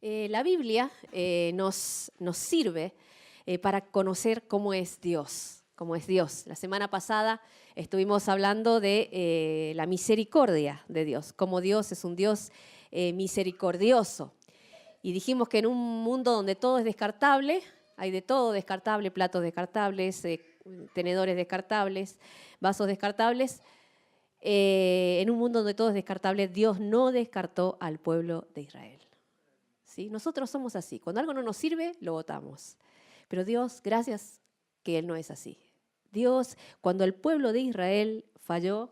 La Biblia nos sirve para conocer cómo es Dios. La semana pasada estuvimos hablando de la misericordia de Dios, cómo Dios es un Dios misericordioso. Y dijimos que en un mundo donde todo es descartable, hay de todo descartable, platos descartables, tenedores descartables, vasos descartables. En un mundo donde todo es descartable, Dios no descartó al pueblo de Israel. ¿Sí? Nosotros somos así. Cuando algo no nos sirve, lo botamos. Pero Dios, gracias que Él no es así. Dios, cuando el pueblo de Israel falló,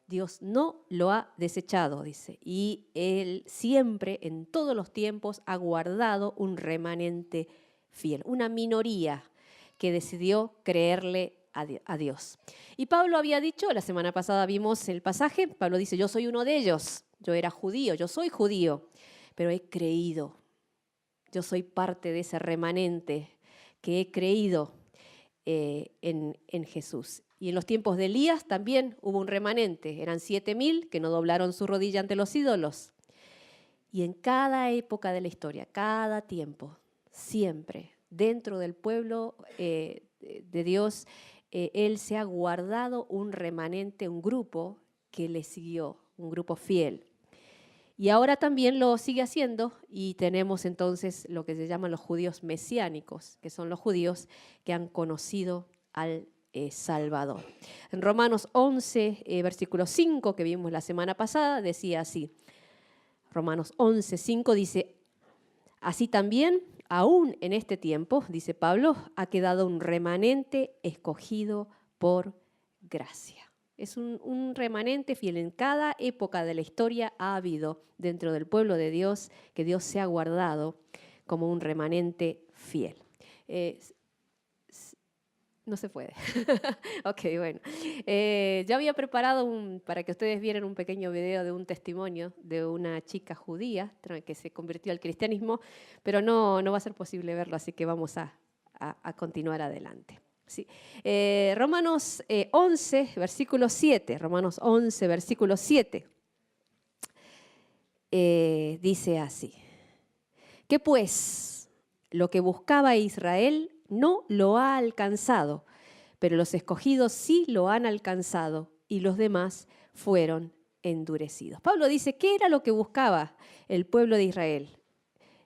Dios no lo ha desechado, dice. Y Él siempre, en todos los tiempos, ha guardado un remanente fiel, una minoría que decidió creerle a Dios. Y Pablo había dicho, la semana pasada vimos el pasaje, Pablo dice, yo soy uno de ellos, yo era judío, yo soy judío, pero he creído. Yo soy parte de ese remanente que he creído en Jesús. Y en los tiempos de Elías también hubo un remanente. Eran 7.000 que no doblaron su rodilla ante los ídolos. Y en cada época de la historia, cada tiempo, siempre, dentro del pueblo de Dios, Él se ha guardado un remanente, un grupo que le siguió, un grupo fiel. Y ahora también lo sigue haciendo y tenemos entonces lo que se llaman los judíos mesiánicos, que son los judíos que han conocido al Salvador. En Romanos 11, versículo 5, que vimos la semana pasada, decía así. Romanos 11, 5 dice, así también, aún en este tiempo, dice Pablo, ha quedado un remanente escogido por gracia. Es un remanente fiel. En cada época de la historia ha habido dentro del pueblo de Dios que Dios se ha guardado como un remanente fiel. No se puede. Ok, bueno. Yo había preparado para que ustedes vieran un pequeño video de un testimonio de una chica judía que se convirtió al cristianismo, pero no va a ser posible verlo, así que vamos a continuar adelante. Sí. Romanos 11, versículo 7. Romanos 11, versículo 7. Dice así. ¿Qué pues? Lo que buscaba Israel no lo ha alcanzado, pero los escogidos sí lo han alcanzado y los demás fueron endurecidos. Pablo dice, ¿qué era lo que buscaba el pueblo de Israel?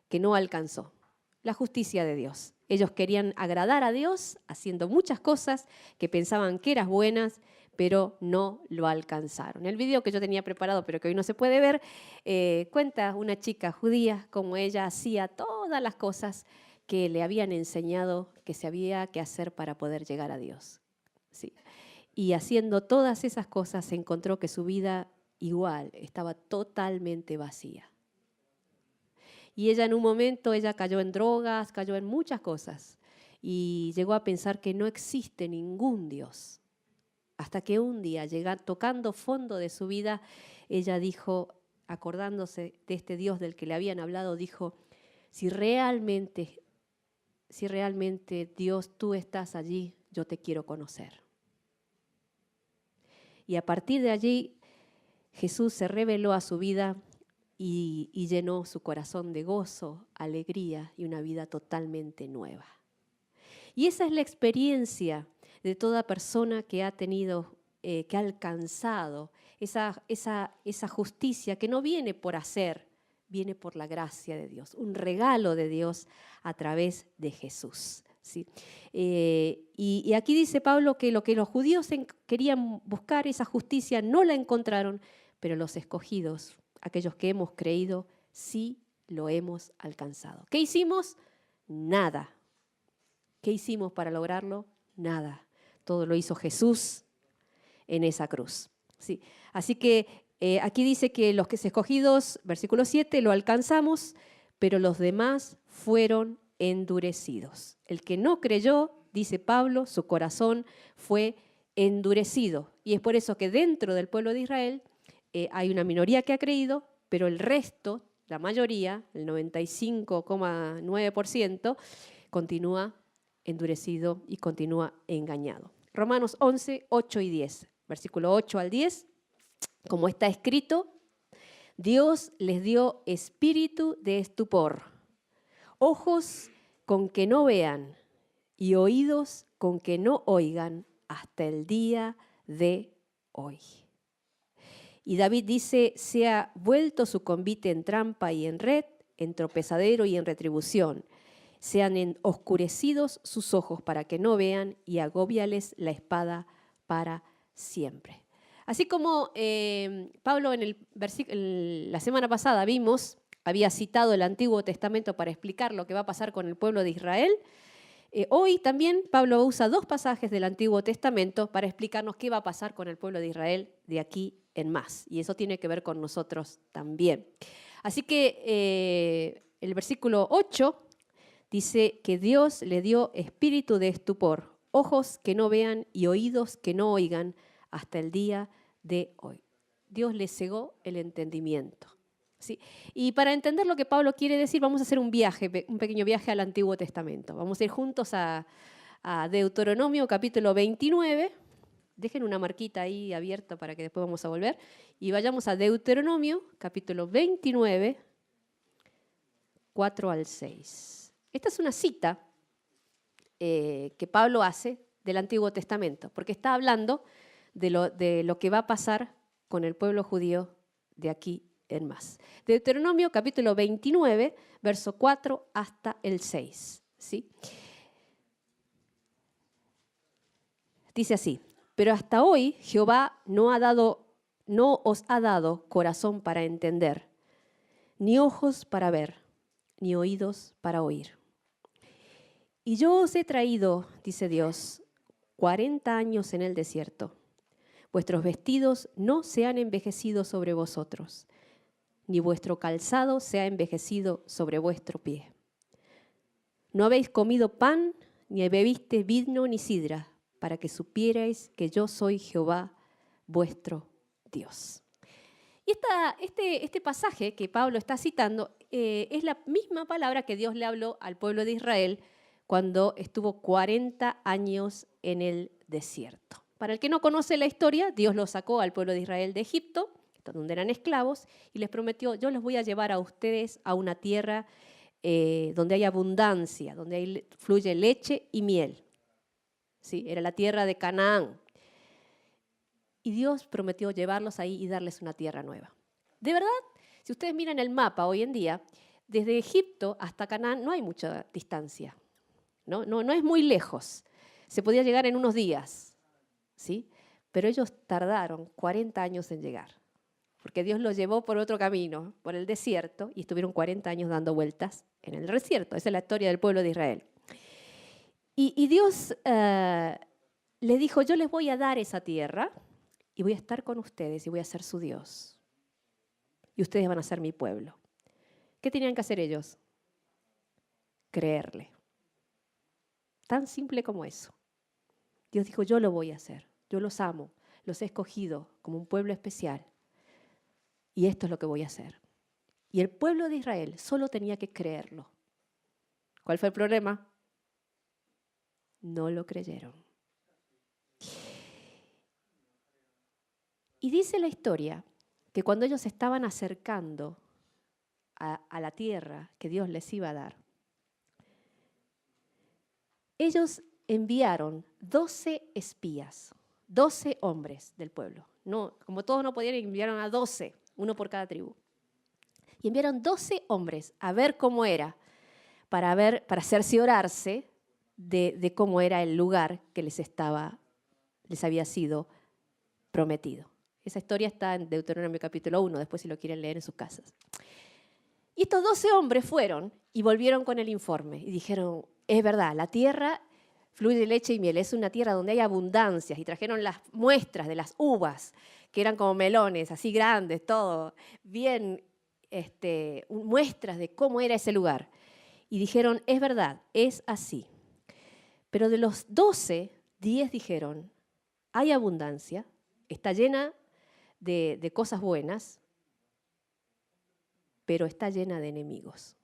Que no alcanzó. La justicia de Dios. Ellos querían agradar a Dios haciendo muchas cosas que pensaban que eran buenas, pero no lo alcanzaron. El video que yo tenía preparado, pero que hoy no se puede ver, cuenta una chica judía cómo ella hacía todas las cosas que le habían enseñado que se había que hacer para poder llegar a Dios. Sí. Y haciendo todas esas cosas se encontró que su vida igual estaba totalmente vacía. Y ella en un momento, ella cayó en drogas, cayó en muchas cosas y llegó a pensar que no existe ningún Dios. Hasta que un día, tocando fondo de su vida, ella dijo, acordándose de este Dios del que le habían hablado, dijo, si realmente Dios, tú estás allí, yo te quiero conocer. Y a partir de allí, Jesús se reveló a su vida y llenó su corazón de gozo, alegría y una vida totalmente nueva. Y esa es la experiencia de toda persona que ha tenido, que ha alcanzado esa justicia que no viene por hacer, viene por la gracia de Dios, un regalo de Dios a través de Jesús. ¿Sí? Y aquí dice Pablo que lo que los judíos querían buscar, esa justicia, no la encontraron, pero los escogidos, aquellos que hemos creído, sí lo hemos alcanzado. ¿Qué hicimos? Nada. ¿Qué hicimos para lograrlo? Nada. Todo lo hizo Jesús en esa cruz. Sí. Así que aquí dice que los que escogidos, versículo 7, lo alcanzamos, pero los demás fueron endurecidos. El que no creyó, dice Pablo, su corazón fue endurecido. Y es por eso que dentro del pueblo de Israel hay una minoría que ha creído, pero el resto, la mayoría, el 95,9%, continúa endurecido y continúa engañado. Romanos 11, 8 y 10, versículo 8 al 10, como está escrito, Dios les dio espíritu de estupor ojos con que no vean y oídos con que no oigan hasta el día de hoy. Y David dice, se ha vuelto su convite en trampa y en red, en tropezadero y en retribución. Sean oscurecidos sus ojos para que no vean y agóbiales la espada para siempre. Así como Pablo la semana pasada vimos, había citado el Antiguo Testamento para explicar lo que va a pasar con el pueblo de Israel, hoy también Pablo usa dos pasajes del Antiguo Testamento para explicarnos qué va a pasar con el pueblo de Israel de aquí en más. Y eso tiene que ver con nosotros también. Así que el versículo 8 dice que Dios le dio espíritu de estupor, ojos que no vean y oídos que no oigan hasta el día de hoy. Dios le cegó el entendimiento. ¿Sí? Y para entender lo que Pablo quiere decir, vamos a hacer un pequeño viaje al Antiguo Testamento. Vamos a ir juntos a Deuteronomio capítulo 29. Dejen una marquita ahí abierta para que después vamos a volver. Y vayamos a Deuteronomio capítulo 29, 4 al 6. Esta es una cita que Pablo hace del Antiguo Testamento, porque está hablando de lo que va a pasar con el pueblo judío de aquí en más. Deuteronomio capítulo 29, verso 4 hasta el 6. ¿Sí? Dice así, pero hasta hoy Jehová no os ha dado corazón para entender, ni ojos para ver, ni oídos para oír. Y yo os he traído, dice Dios, 40 años en el desierto. Vuestros vestidos no se han envejecido sobre vosotros, ni vuestro calzado se ha envejecido sobre vuestro pie. No habéis comido pan, ni bebisteis vino ni sidra, para que supierais que yo soy Jehová, vuestro Dios. Y este pasaje que Pablo está citando es la misma palabra que Dios le habló al pueblo de Israel cuando estuvo 40 años en el desierto. Para el que no conoce la historia, Dios lo sacó al pueblo de Israel de Egipto, donde eran esclavos, y les prometió, yo los voy a llevar a ustedes a una tierra donde hay abundancia, donde fluye leche y miel. ¿Sí? Era la tierra de Canaán. Y Dios prometió llevarlos ahí y darles una tierra nueva. De verdad, si ustedes miran el mapa hoy en día, desde Egipto hasta Canaán no hay mucha distancia. No es muy lejos. Se podía llegar en unos días. ¿Sí? Pero ellos tardaron 40 años en llegar. Porque Dios los llevó por otro camino, por el desierto, y estuvieron 40 años dando vueltas en el desierto. Esa es la historia del pueblo de Israel. Y Dios le dijo, yo les voy a dar esa tierra y voy a estar con ustedes y voy a ser su Dios. Y ustedes van a ser mi pueblo. ¿Qué tenían que hacer ellos? Creerle. Tan simple como eso. Dios dijo, yo lo voy a hacer. Yo los amo, los he escogido como un pueblo especial. Y esto es lo que voy a hacer. Y el pueblo de Israel solo tenía que creerlo. ¿Cuál fue el problema? No lo creyeron. Y dice la historia que cuando ellos estaban acercando a la tierra que Dios les iba a dar, ellos enviaron 12 espías, 12 hombres del pueblo. No, como todos no podían, enviaron a 12, uno por cada tribu. Y enviaron 12 hombres a ver cómo era, para cerciorarse de cómo era el lugar que les había sido prometido. Esa historia está en Deuteronomio capítulo 1, después si lo quieren leer en sus casas. Y estos 12 hombres fueron y volvieron con el informe y dijeron, es verdad, la tierra fluye leche y miel, es una tierra donde hay abundancias, y trajeron las muestras de las uvas, que eran como melones, así grandes, todo, bien, muestras de cómo era ese lugar. Y dijeron, es verdad, es así. Pero de los 12, 10 dijeron, hay abundancia, está llena de cosas buenas, pero está llena de enemigos.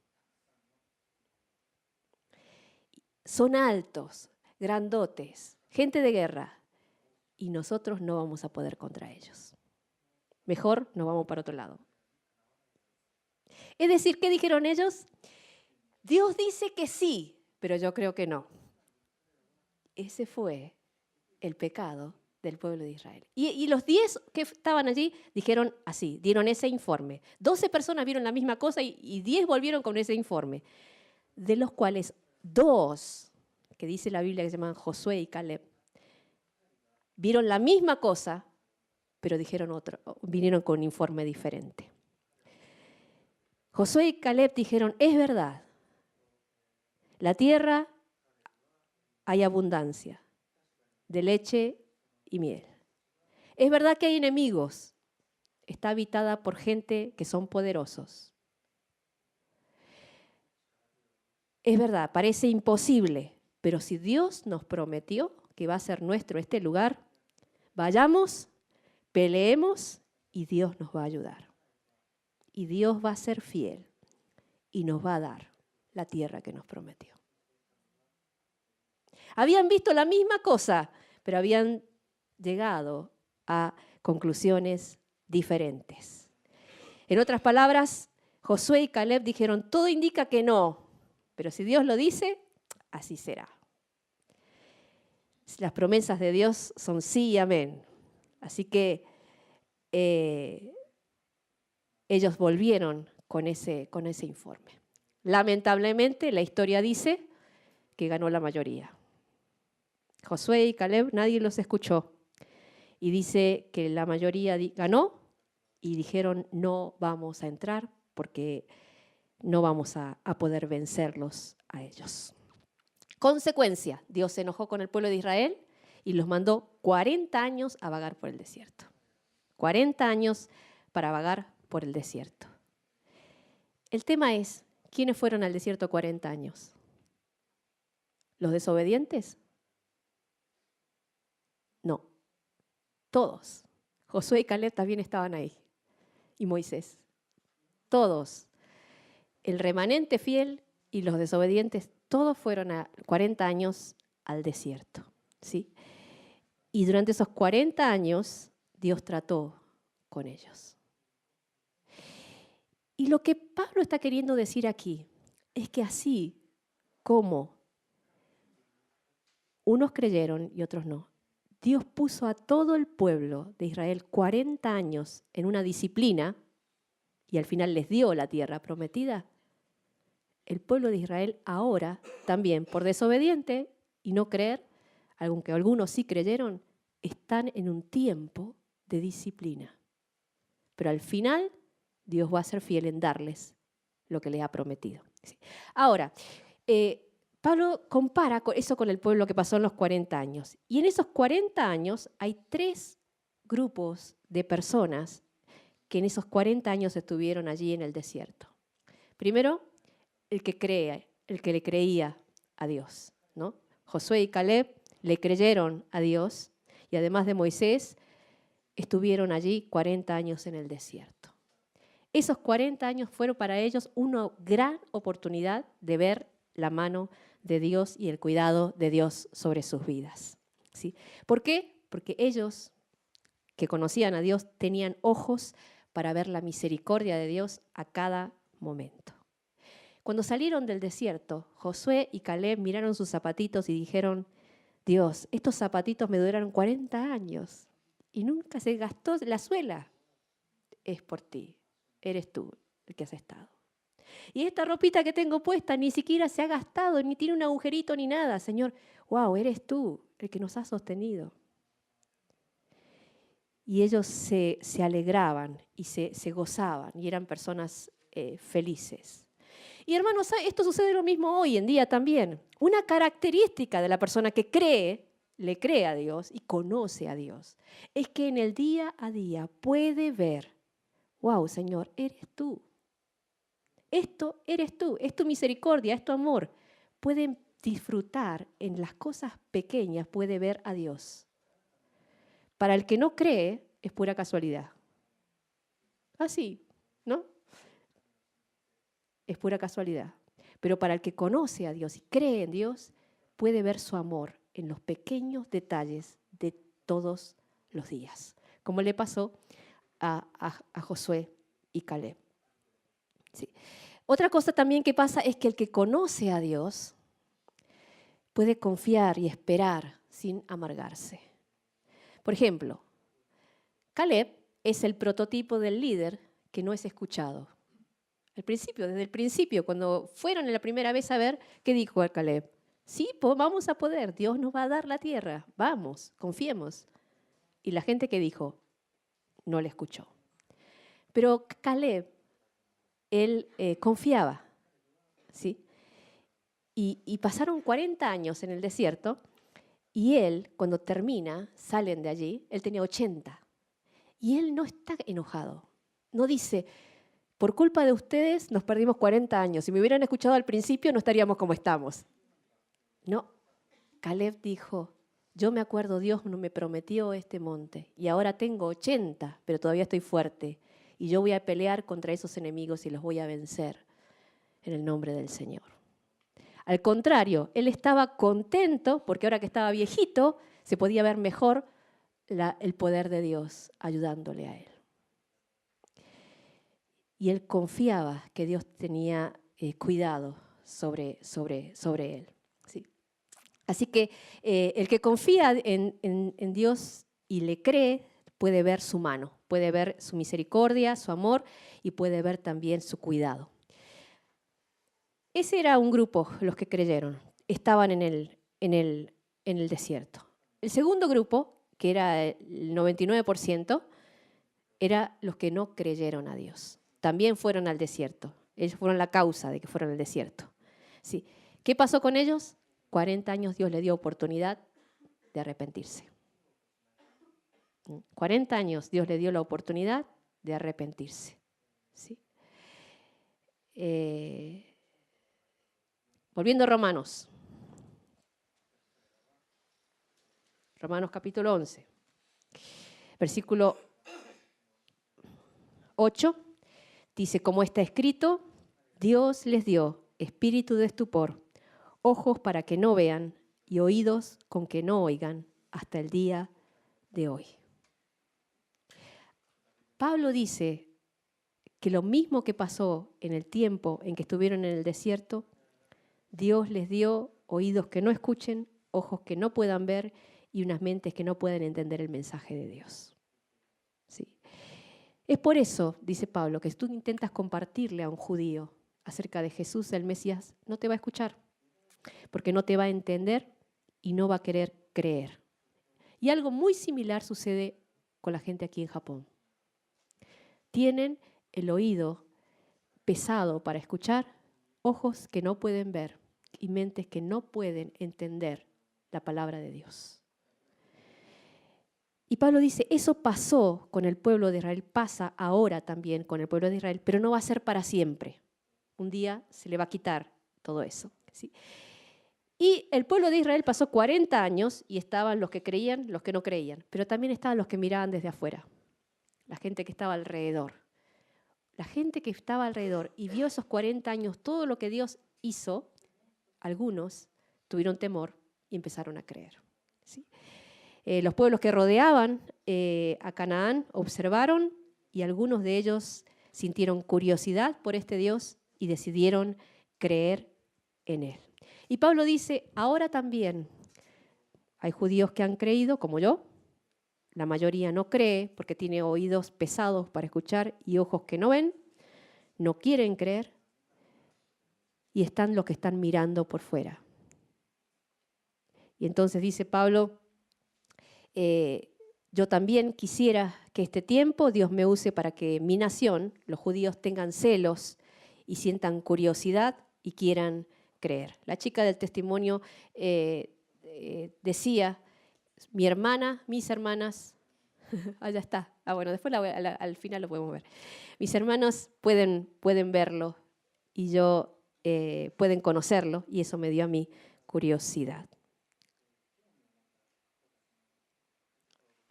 Son altos, grandotes, gente de guerra, y nosotros no vamos a poder contra ellos. Mejor nos vamos para otro lado. Es decir, ¿qué dijeron ellos? Dios dice que sí, pero yo creo que no. Ese fue el pecado del pueblo de Israel. Y los 10 que estaban allí dijeron así, dieron ese informe. 12 personas vieron la misma cosa y 10 volvieron con ese informe, de los cuales 2, que dice la Biblia que se llaman Josué y Caleb, vieron la misma cosa, pero vinieron con un informe diferente. Josué y Caleb dijeron, es verdad, la tierra hay abundancia de leche y miel. Es verdad que hay enemigos, está habitada por gente que son poderosos. Es verdad, parece imposible, pero si Dios nos prometió que va a ser nuestro este lugar, vayamos, peleemos y Dios nos va a ayudar. Y Dios va a ser fiel y nos va a dar la tierra que nos prometió. Habían visto la misma cosa, pero habían llegado a conclusiones diferentes. En otras palabras, Josué y Caleb dijeron, todo indica que no, pero si Dios lo dice, así será. Las promesas de Dios son sí y amén. Así que ellos volvieron con ese informe. Lamentablemente, la historia dice que ganó la mayoría. Josué y Caleb, nadie los escuchó. Y dice que la mayoría ganó y dijeron, no vamos a entrar porque no vamos a poder vencerlos a ellos. Consecuencia, Dios se enojó con el pueblo de Israel y los mandó 40 años a vagar por el desierto. 40 años para vagar por el desierto. El tema es, ¿quiénes fueron al desierto 40 años? ¿Los desobedientes? No, todos. Josué y Caleb también estaban ahí. Y Moisés. Todos. El remanente fiel y los desobedientes, todos fueron a 40 años al desierto, ¿sí? Y durante esos 40 años, Dios trató con ellos. Y lo que Pablo está queriendo decir aquí es que así como unos creyeron y otros no, Dios puso a todo el pueblo de Israel 40 años en una disciplina y al final les dio la tierra prometida. El pueblo de Israel ahora también, por desobediente y no creer, aunque algunos sí creyeron, están en un tiempo de disciplina. Pero al final Dios va a ser fiel en darles lo que les ha prometido. Ahora, Pablo compara eso con el pueblo que pasó en los 40 años. Y en esos 40 años hay 3 grupos de personas que en esos 40 años estuvieron allí en el desierto. Primero, el que le creía a Dios, ¿no? Josué y Caleb le creyeron a Dios y además de Moisés, estuvieron allí 40 años en el desierto. Esos 40 años fueron para ellos una gran oportunidad de ver la mano de Dios y el cuidado de Dios sobre sus vidas, ¿sí? ¿Por qué? Porque ellos que conocían a Dios tenían ojos para ver la misericordia de Dios a cada momento. Cuando salieron del desierto, Josué y Caleb miraron sus zapatitos y dijeron, Dios, estos zapatitos me duraron 40 años y nunca se gastó la suela. Es por ti, eres tú el que has estado. Y esta ropita que tengo puesta ni siquiera se ha gastado, ni tiene un agujerito ni nada. Señor, wow, eres tú el que nos has sostenido. Y ellos se alegraban y se gozaban y eran personas felices. Y hermanos, esto sucede lo mismo hoy en día también. Una característica de la persona que le cree a Dios y conoce a Dios, es que en el día a día puede ver, wow, Señor, eres tú. Esto eres tú, es tu misericordia, es tu amor. Pueden disfrutar en las cosas pequeñas, puede ver a Dios. Para el que no cree, es pura casualidad. Así, ¿no? Es pura casualidad. Pero para el que conoce a Dios y cree en Dios, puede ver su amor en los pequeños detalles de todos los días, como le pasó a Josué y Caleb. Sí. Otra cosa también que pasa es que el que conoce a Dios puede confiar y esperar sin amargarse. Por ejemplo, Caleb es el prototipo del líder que no es escuchado. Desde el principio, cuando fueron la primera vez a ver, ¿qué dijo Caleb? Sí, vamos a poder, Dios nos va a dar la tierra, vamos, confiemos. Y la gente que dijo, no le escuchó. Pero Caleb, él confiaba, ¿sí? Y pasaron 40 años en el desierto y él, cuando termina, salen de allí, él tenía 80. Y él no está enojado. No dice, por culpa de ustedes nos perdimos 40 años. Si me hubieran escuchado al principio no estaríamos como estamos. No, Caleb dijo, yo me acuerdo, Dios me prometió este monte y ahora tengo 80, pero todavía estoy fuerte. Y yo voy a pelear contra esos enemigos y los voy a vencer en el nombre del Señor. Al contrario, él estaba contento porque ahora que estaba viejito se podía ver mejor el poder de Dios ayudándole a él. Y él confiaba que Dios tenía cuidado sobre él. ¿Sí? Así que el que confía en Dios y le cree puede ver su mano, puede ver su misericordia, su amor y puede ver también su cuidado. Ese era un grupo, los que creyeron, estaban en el desierto. El segundo grupo, que era el 99%, era los que no creyeron a Dios. También fueron al desierto. Ellos fueron la causa de que fueran al desierto. Sí. ¿Qué pasó con ellos? 40 años Dios les dio oportunidad de arrepentirse. 40 años Dios le dio la oportunidad de arrepentirse. ¿Sí? Volviendo a Romanos. Romanos capítulo 11. Versículo 8. Dice, como está escrito, Dios les dio espíritu de estupor, ojos para que no vean y oídos con que no oigan hasta el día de hoy. Pablo dice que lo mismo que pasó en el tiempo en que estuvieron en el desierto, Dios les dio oídos que no escuchen, ojos que no puedan ver y unas mentes que no pueden entender el mensaje de Dios. ¿Sí? Es por eso, dice Pablo, que si tú intentas compartirle a un judío acerca de Jesús, el Mesías, no te va a escuchar, porque no te va a entender y no va a querer creer. Y algo muy similar sucede con la gente aquí en Japón. Tienen el oído pesado para escuchar, ojos que no pueden ver y mentes que no pueden entender la palabra de Dios. Y Pablo dice, eso pasó con el pueblo de Israel, pasa ahora también con el pueblo de Israel, pero no va a ser para siempre. Un día se le va a quitar todo eso. ¿Sí? Y el pueblo de Israel pasó 40 años y estaban los que creían, los que no creían, pero también estaban los que miraban desde afuera, la gente que estaba alrededor. La gente que estaba alrededor y vio esos 40 años, todo lo que Dios hizo, algunos tuvieron temor y empezaron a creer. ¿Sí? Los pueblos que rodeaban a Canaán observaron y algunos de ellos sintieron curiosidad por este Dios y decidieron creer en él. Y Pablo dice, ahora también hay judíos que han creído, como yo. La mayoría no cree porque tiene oídos pesados para escuchar y ojos que no ven, no quieren creer y están los que están mirando por fuera. Y entonces dice Pablo, yo también quisiera que este tiempo Dios me use para que mi nación, los judíos, tengan celos y sientan curiosidad y quieran creer. La chica del testimonio decía, mi hermana, mis hermanas, ya está. Bueno, después al final lo podemos ver. Mis hermanos pueden verlo y pueden conocerlo y eso me dio a mí curiosidad.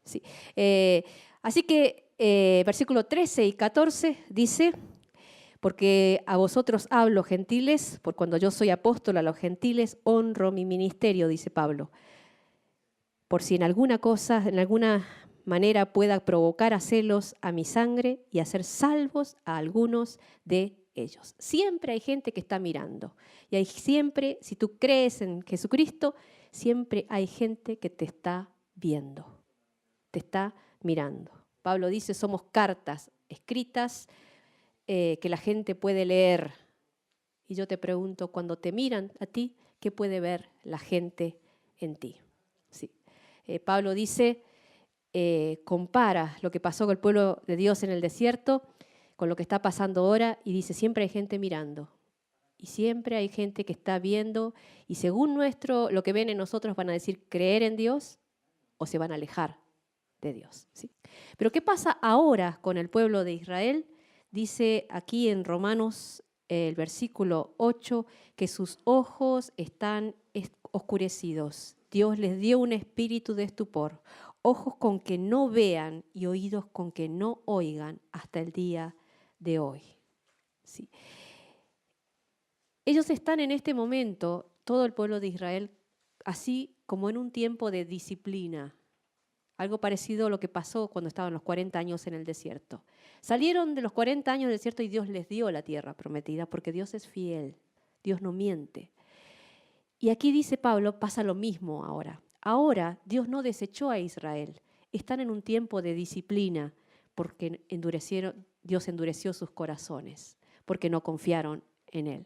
Sí. Así que versículo 13 y 14 dice, porque a vosotros hablo, gentiles, por cuando yo soy apóstol a los gentiles, honro mi ministerio, dice Pablo, por si en alguna cosa, en alguna manera pueda provocar a celos a mi sangre y hacer salvos a algunos de ellos. Siempre hay gente que está mirando. Y hay siempre, si tú crees en Jesucristo, siempre hay gente que te está viendo, te está mirando. Pablo dice, somos cartas escritas que la gente puede leer. Y yo te pregunto, cuando te miran a ti, ¿qué puede ver la gente en ti? Sí. Pablo dice, compara lo que pasó con el pueblo de Dios en el desierto con lo que está pasando ahora y dice, siempre hay gente mirando. Y siempre hay gente que está viendo y según lo que ven en nosotros van a decir creer en Dios o se van a alejar de Dios. ¿Sí? Pero ¿qué pasa ahora con el pueblo de Israel? Dice aquí en Romanos, el versículo 8, que sus ojos están oscurecidos. Dios les dio un espíritu de estupor, ojos con que no vean y oídos con que no oigan hasta el día de hoy. ¿Sí? Ellos están en este momento, todo el pueblo de Israel, así como en un tiempo de disciplina. Algo parecido a lo que pasó cuando estaban los 40 años en el desierto. Salieron de los 40 años del desierto y Dios les dio la tierra prometida, porque Dios es fiel, Dios no miente. Y aquí dice Pablo, pasa lo mismo ahora. Ahora Dios no desechó a Israel, están en un tiempo de disciplina, porque Dios endureció sus corazones, porque no confiaron en Él.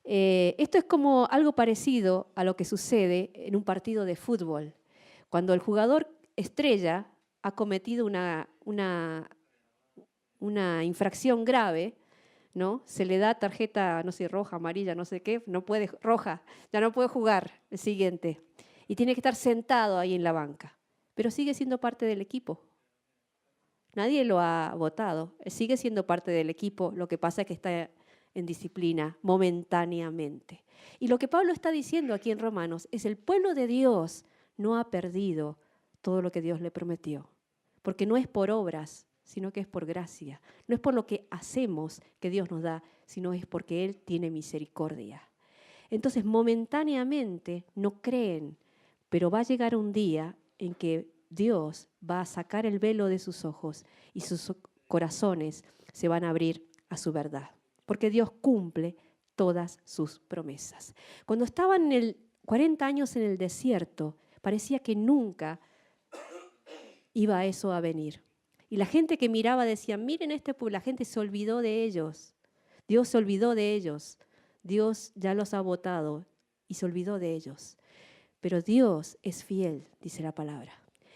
Esto es como algo parecido a lo que sucede en un partido de fútbol. Cuando el jugador estrella ha cometido una infracción grave, ¿no? Se le da tarjeta, no sé, roja, amarilla, no sé qué, roja, ya no puede jugar el siguiente. Y tiene que estar sentado ahí en la banca. Pero sigue siendo parte del equipo. Nadie lo ha votado. Sigue siendo parte del equipo. Lo que pasa es que está en disciplina momentáneamente. Y lo que Pablo está diciendo aquí en Romanos es el pueblo de Dios no ha perdido todo lo que Dios le prometió. Porque no es por obras, sino que es por gracia. No es por lo que hacemos que Dios nos da, sino es porque Él tiene misericordia. Entonces, momentáneamente no creen, pero va a llegar un día en que Dios va a sacar el velo de sus ojos y sus corazones se van a abrir a su verdad. Porque Dios cumple todas sus promesas. Cuando estaban 40 años en el desierto, parecía que nunca iba eso a venir. Y la gente que miraba decía, miren este pueblo, la gente se olvidó de ellos. Dios se olvidó de ellos. Dios ya los ha votado y se olvidó de ellos. Pero Dios es fiel, dice la palabra.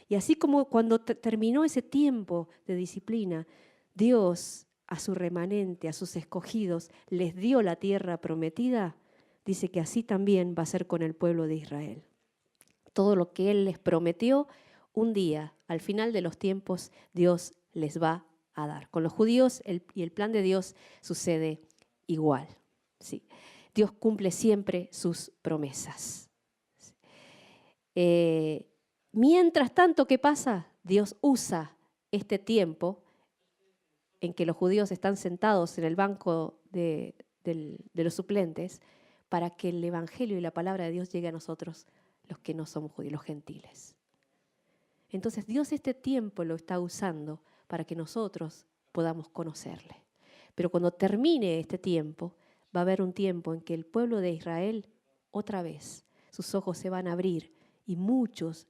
Y así como cuando terminó ese tiempo de disciplina, Dios a su remanente, a sus escogidos, les dio la tierra prometida, dice que así también va a ser con el pueblo de Israel. Todo lo que Él les prometió, un día, al final de los tiempos, Dios les va a dar. Con los judíos y el plan de Dios sucede igual. ¿Sí? Dios cumple siempre sus promesas. Mientras tanto, ¿qué pasa? Dios usa este tiempo en que los judíos están sentados en el banco de los suplentes para que el evangelio y la palabra de Dios llegue a nosotros, los que no somos judíos, los gentiles. Entonces Dios este tiempo lo está usando para que nosotros podamos conocerle. Pero cuando termine este tiempo, va a haber un tiempo en que el pueblo de Israel, otra vez, sus ojos se van a abrir y muchos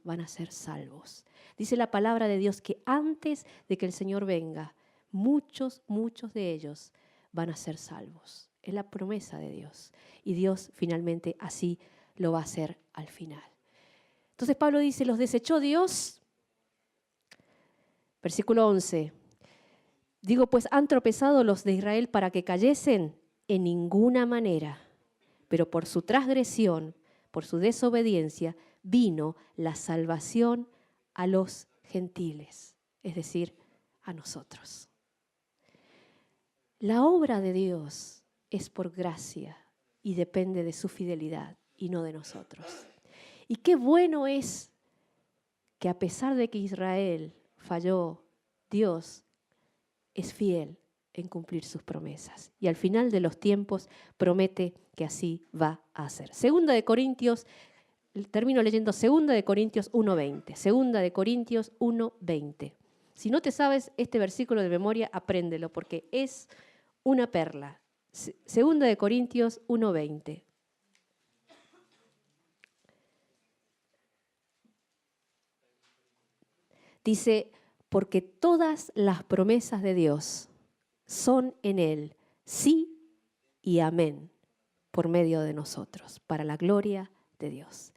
van a ser salvos. Dice la palabra de Dios que antes de que el Señor venga, muchos de ellos van a ser salvos. Es la promesa de Dios. Y Dios finalmente así lo va a hacer al final. Entonces Pablo dice, ¿los desechó Dios? Versículo 11. Digo, pues ¿han tropezado los de Israel para que cayesen? En ninguna manera. Pero por su transgresión, por su desobediencia, vino la salvación a los gentiles, es decir, a nosotros. La obra de Dios es por gracia y depende de su fidelidad y no de nosotros. Y qué bueno es que a pesar de que Israel falló, Dios es fiel en cumplir sus promesas. Y al final de los tiempos promete que así va a ser. Termino leyendo 2 Corintios 1:20. 2 Corintios 1:20. Si no te sabes este versículo de memoria, apréndelo, porque es una perla. Segunda de Corintios 1:20. Dice, porque todas las promesas de Dios son en Él, sí y amén, por medio de nosotros, para la gloria de Dios.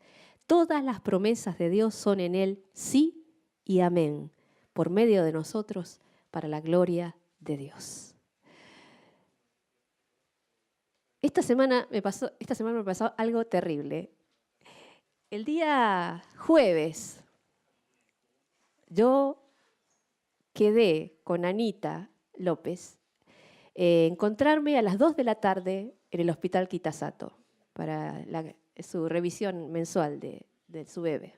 Todas las promesas de Dios son en Él, sí y amén, por medio de nosotros, para la gloria de Dios. Esta semana me pasó algo terrible. El día jueves, yo quedé con Anita López encontrarme a las 2 de la tarde en el Hospital Kitasato para su revisión mensual de su bebé.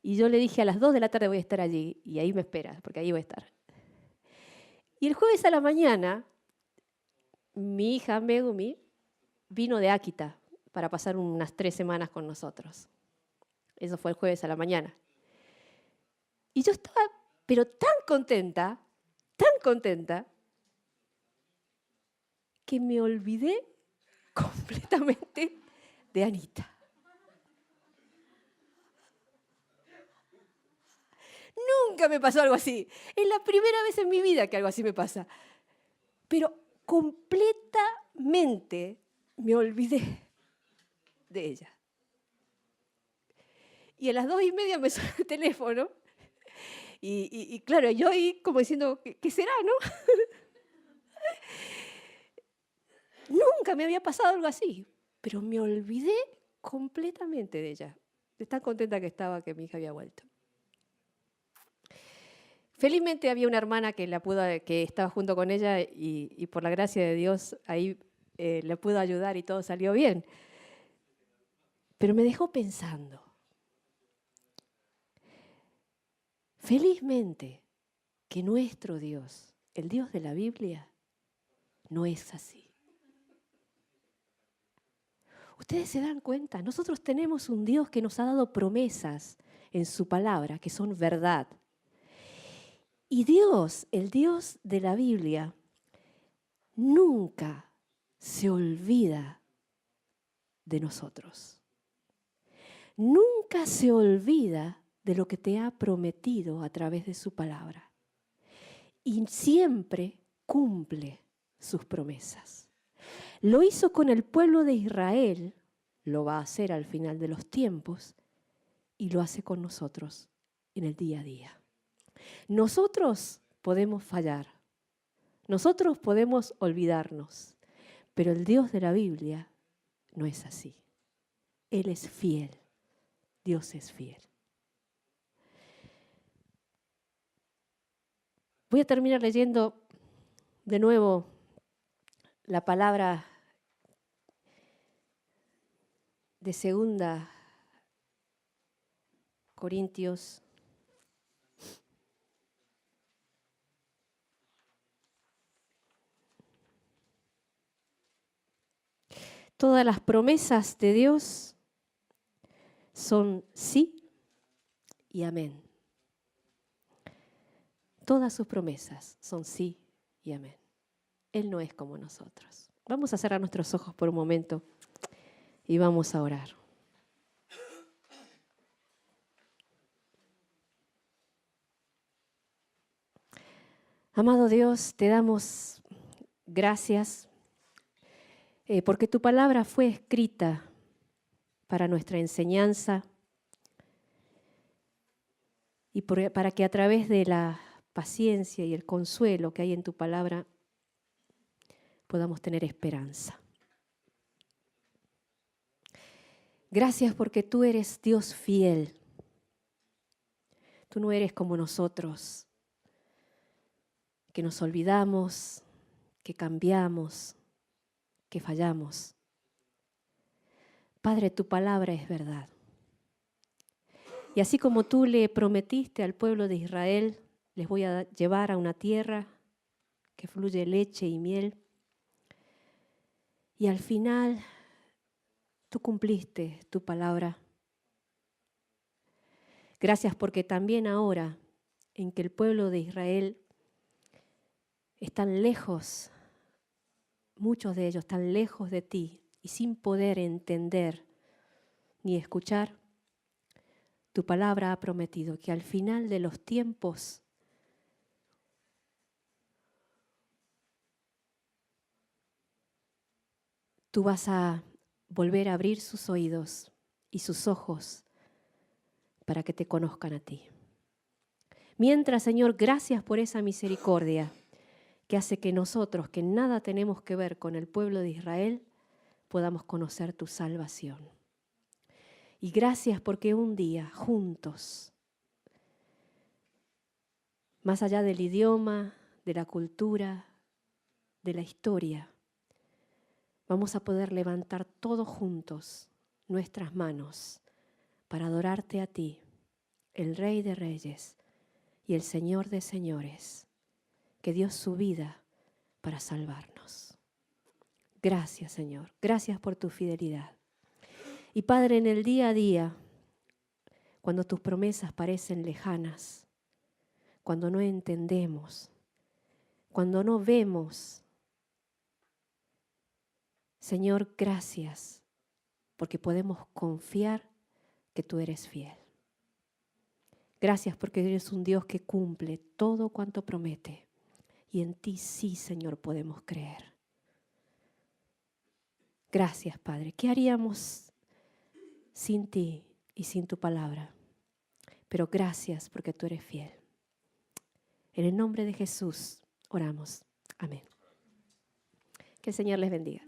Y yo le dije, a las 2 de la tarde voy a estar allí, y ahí me esperas, porque ahí voy a estar. Y el jueves a la mañana, mi hija Megumi vino de Akita para pasar unas 3 semanas con nosotros. Eso fue el jueves a la mañana. Y yo estaba, pero tan contenta, que me olvidé completamente de Anita. Nunca me pasó algo así. Es la primera vez en mi vida que algo así me pasa. Pero completamente me olvidé de ella. Y a las 2:30 me suena el teléfono. Y claro, yo ahí como diciendo, ¿qué será, no? Nunca me había pasado algo así. Pero me olvidé completamente de ella. De tan contenta que estaba que mi hija había vuelto. Felizmente había una hermana que estaba junto con ella y por la gracia de Dios ahí le pudo ayudar y todo salió bien. Pero me dejó pensando. Felizmente que nuestro Dios, el Dios de la Biblia, no es así. Ustedes se dan cuenta, nosotros tenemos un Dios que nos ha dado promesas en su palabra, que son verdad. Y Dios, el Dios de la Biblia, nunca se olvida de nosotros. Nunca se olvida de lo que te ha prometido a través de su palabra. Y siempre cumple sus promesas. Lo hizo con el pueblo de Israel, lo va a hacer al final de los tiempos y lo hace con nosotros en el día a día. Nosotros podemos fallar, nosotros podemos olvidarnos, pero el Dios de la Biblia no es así. Él es fiel, Dios es fiel. Voy a terminar leyendo de nuevo la palabra de 2 Corintios. Todas las promesas de Dios son sí y amén. Todas sus promesas son sí y amén. Él no es como nosotros. Vamos a cerrar nuestros ojos por un momento y vamos a orar. Amado Dios, te damos gracias porque tu palabra fue escrita para nuestra enseñanza y para que a través de la paciencia y el consuelo que hay en tu palabra podamos tener esperanza. Gracias porque tú eres Dios fiel. Tú no eres como nosotros, que nos olvidamos, que cambiamos, que fallamos. Padre, tu palabra es verdad. Y así como tú le prometiste al pueblo de Israel, les voy a llevar a una tierra que fluye leche y miel. Y al final, tú cumpliste tu palabra. Gracias porque también ahora, en que el pueblo de Israel están lejos muchos de ellos tan lejos de ti y sin poder entender ni escuchar, tu palabra ha prometido que al final de los tiempos tú vas a volver a abrir sus oídos y sus ojos para que te conozcan a ti. Mientras, Señor, gracias por esa misericordia que hace que nosotros, que nada tenemos que ver con el pueblo de Israel, podamos conocer tu salvación. Y gracias porque un día, juntos, más allá del idioma, de la cultura, de la historia, vamos a poder levantar todos juntos nuestras manos para adorarte a ti, el Rey de Reyes y el Señor de Señores, que dio su vida para salvarnos. Gracias, Señor. Gracias por tu fidelidad. Y Padre, en el día a día, cuando tus promesas parecen lejanas, cuando no entendemos, cuando no vemos, Señor, gracias, porque podemos confiar que tú eres fiel. Gracias porque eres un Dios que cumple todo cuanto promete. Y en ti sí, Señor, podemos creer. Gracias, Padre. ¿Qué haríamos sin ti y sin tu palabra? Pero gracias porque tú eres fiel. En el nombre de Jesús oramos. Amén. Que el Señor les bendiga.